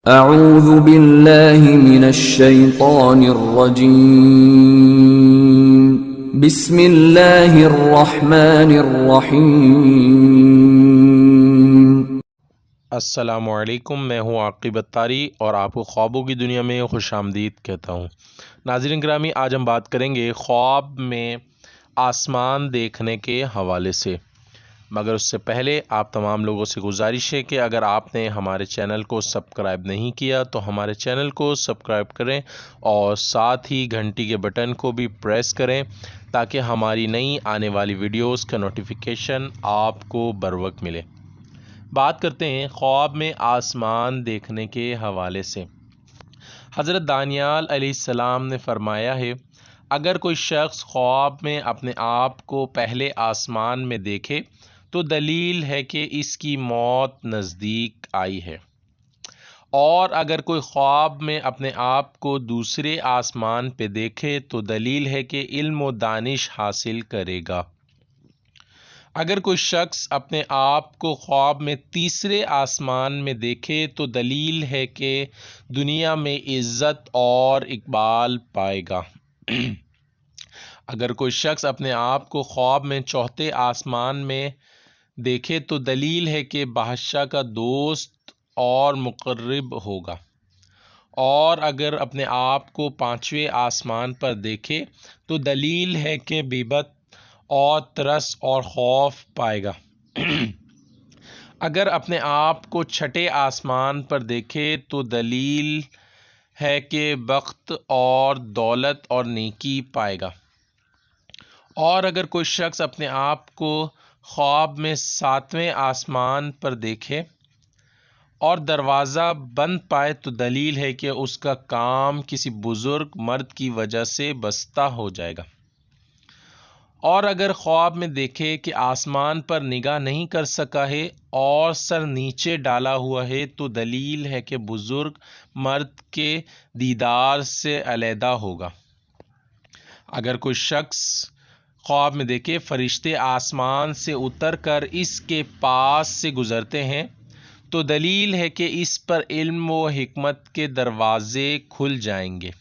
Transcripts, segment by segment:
اعوذ باللہ من الشیطان الرجیم، بسم اللہ الرحمن الرحیم۔ السلام علیکم، میں ہوں عاقب اتاری اور آپ کو خوابوں کی دنیا میں خوش آمدید کہتا ہوں۔ ناظرین گرامی، آج ہم بات کریں گے خواب میں آسمان دیکھنے کے حوالے سے، مگر اس سے پہلے آپ تمام لوگوں سے گزارش ہے کہ اگر آپ نے ہمارے چینل کو سبسکرائب نہیں کیا تو ہمارے چینل کو سبسکرائب کریں اور ساتھ ہی گھنٹی کے بٹن کو بھی پریس کریں تاکہ ہماری نئی آنے والی ویڈیوز کا نوٹیفیکیشن آپ کو بروقت ملے۔ بات کرتے ہیں خواب میں آسمان دیکھنے کے حوالے سے۔ حضرت دانیال علیہ السلام نے فرمایا ہے، اگر کوئی شخص خواب میں اپنے آپ کو پہلے آسمان میں دیکھے تو دلیل ہے کہ اس کی موت نزدیک آئی ہے، اور اگر کوئی خواب میں اپنے آپ کو دوسرے آسمان پہ دیکھے تو دلیل ہے کہ علم و دانش حاصل کرے گا۔ اگر کوئی شخص اپنے آپ کو خواب میں تیسرے آسمان میں دیکھے تو دلیل ہے کہ دنیا میں عزت اور اقبال پائے گا۔ اگر کوئی شخص اپنے آپ کو خواب میں چوتھے آسمان میں دیکھے تو دلیل ہے کہ بادشاہ کا دوست اور مقرب ہوگا، اور اگر اپنے آپ کو پانچویں آسمان پر دیکھے تو دلیل ہے کہ بیبت اور ترس اور خوف پائے گا۔ اگر اپنے آپ کو چھٹے آسمان پر دیکھے تو دلیل ہے کہ بخت اور دولت اور نیکی پائے گا، اور اگر کوئی شخص اپنے آپ کو خواب میں ساتویں آسمان پر دیکھے اور دروازہ بند پائے تو دلیل ہے کہ اس کا کام کسی بزرگ مرد کی وجہ سے بستہ ہو جائے گا، اور اگر خواب میں دیکھے کہ آسمان پر نگاہ نہیں کر سکا ہے اور سر نیچے ڈالا ہوا ہے تو دلیل ہے کہ بزرگ مرد کے دیدار سے علیحدہ ہوگا۔ اگر کوئی شخص خواب میں دیکھے فرشتے آسمان سے اتر کر اس کے پاس سے گزرتے ہیں تو دلیل ہے کہ اس پر علم و حکمت کے دروازے کھل جائیں گے۔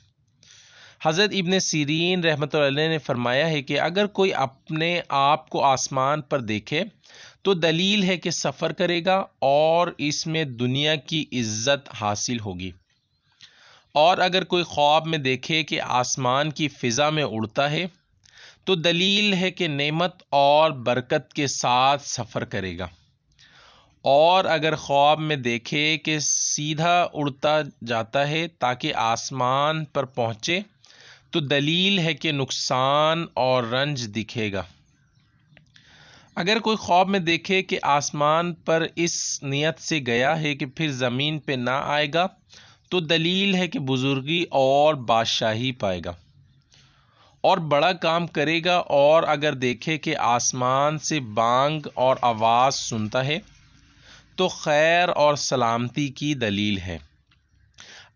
حضرت ابن سیرین رحمۃ اللہ علیہ نے فرمایا ہے کہ اگر کوئی اپنے آپ کو آسمان پر دیکھے تو دلیل ہے کہ سفر کرے گا اور اس میں دنیا کی عزت حاصل ہوگی، اور اگر کوئی خواب میں دیکھے کہ آسمان کی فضا میں اڑتا ہے تو دلیل ہے کہ نعمت اور برکت کے ساتھ سفر کرے گا، اور اگر خواب میں دیکھے کہ سیدھا اڑتا جاتا ہے تاکہ آسمان پر پہنچے تو دلیل ہے کہ نقصان اور رنج دکھے گا۔ اگر کوئی خواب میں دیکھے کہ آسمان پر اس نیت سے گیا ہے کہ پھر زمین پہ نہ آئے گا تو دلیل ہے کہ بزرگی اور بادشاہی پائے گا اور بڑا کام کرے گا، اور اگر دیکھے کہ آسمان سے بانگ اور آواز سنتا ہے تو خیر اور سلامتی کی دلیل ہے۔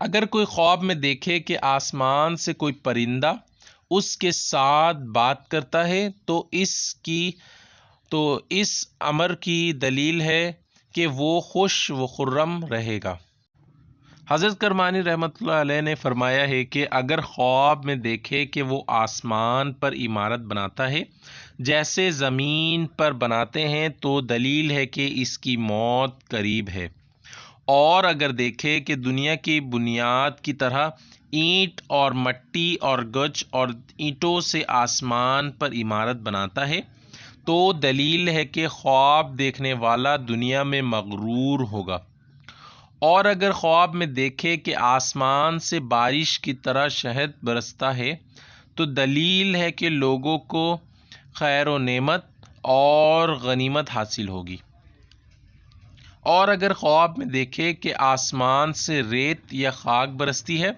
اگر کوئی خواب میں دیکھے کہ آسمان سے کوئی پرندہ اس کے ساتھ بات کرتا ہے تو اس امر کی دلیل ہے کہ وہ خوش و خرم رہے گا۔ حضرت کرمانی رحمۃ اللہ علیہ نے فرمایا ہے کہ اگر خواب میں دیکھے کہ وہ آسمان پر عمارت بناتا ہے جیسے زمین پر بناتے ہیں تو دلیل ہے کہ اس کی موت قریب ہے، اور اگر دیکھے کہ دنیا کی بنیاد کی طرح اینٹ اور مٹی اور گچ اور اینٹوں سے آسمان پر عمارت بناتا ہے تو دلیل ہے کہ خواب دیکھنے والا دنیا میں مغرور ہوگا، اور اگر خواب میں دیکھے کہ آسمان سے بارش کی طرح شہد برستا ہے تو دلیل ہے کہ لوگوں کو خیر و نعمت اور غنیمت حاصل ہوگی، اور اگر خواب میں دیکھے کہ آسمان سے ریت یا خاک برستی ہے،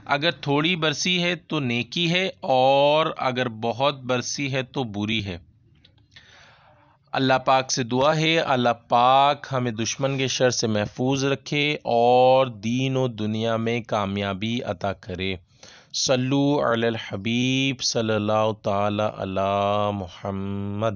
اگر تھوڑی برسی ہے تو نیکی ہے اور اگر بہت برسی ہے تو بری ہے۔ اللہ پاک سے دعا ہے اللہ پاک ہمیں دشمن کے شر سے محفوظ رکھے اور دین و دنیا میں کامیابی عطا کرے۔ صلو علی الحبیب صلی اللہ تعالی علی محمد۔